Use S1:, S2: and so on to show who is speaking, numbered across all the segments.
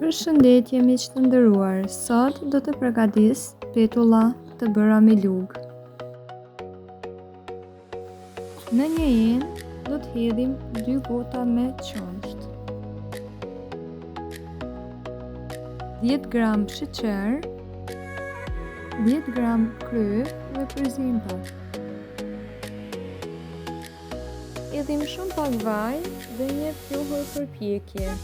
S1: Përshëndetje miq të nderuar, sot do të përgatis petulla të bëra me lugë. Në një enë do të hedhim 2 gota me qumësht, 10 gram sheqer, 10 gram kryp dhe përzimtar. Hedhim shumë pak vaj dhe një pluhur përpjekje.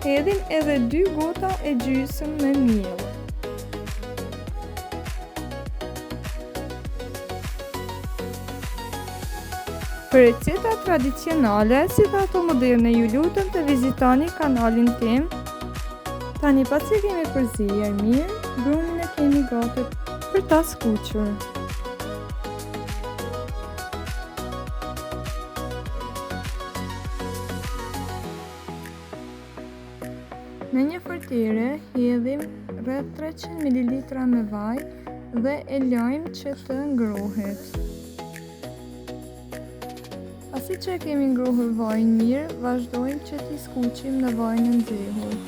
S1: Hedhim edhe 2 gota e gjysmë me miell. Për receta tradicionale, si dhe ato moderne, ju lutem të vizitoni kanalin tim. Tani pasi kemi përzierë mirë, brumin e kemi gati për ta skuqur. Në një fortire hedhim rreth 300 ml me vaj dhe e lajmë që të ngrohet. Pasi që kemi ngrohur vajin mirë, vazhdojmë që t'i skuqim në vajin e nxehur.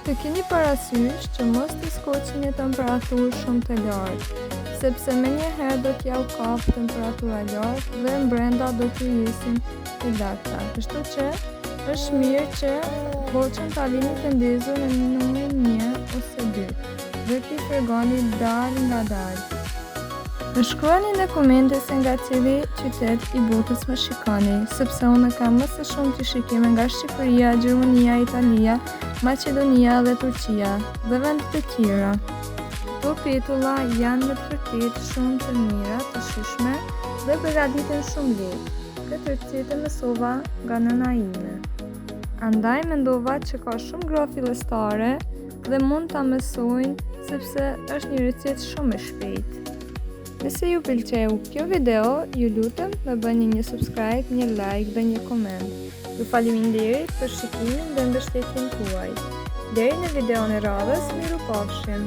S1: Të keni parasysh që mos t'i skuqni në temperaturë shumë të lartë, sepse me njëherë do t'ja u kap temperatura lartë dhe brenda do t'ju jesin të lakta. Kështu që është mirë që boçën ta lini të ndezur në numrin 1 ose 2 dhe t'i fregoni dal nga dal. Më shkruani në komente se nga cili qytet i botës më shikoni, sepse unë kam më së shumë të shikime nga Shqipëria, Gjermania, Italia, Maqedonia dhe Turqia dhe vendet e tjera. Këto petulla janë në të vërtetë shumë të mira, të shijshme dhe përgatiten shumë lehtë. Këtë recetë mësova nga nëna ime. Andaj mendova që ka shumë gra fillestare dhe mund ta mësojnë sepse është një recetë shumë e shpejtë. Nëse ju pëlqeu kjo video, ju lutem të bëni një subscribe, një like dhe një koment. Ju faleminderit për shikimin dhe mbështetjen tuaj. Deri në videon e radhës, miru pafshim!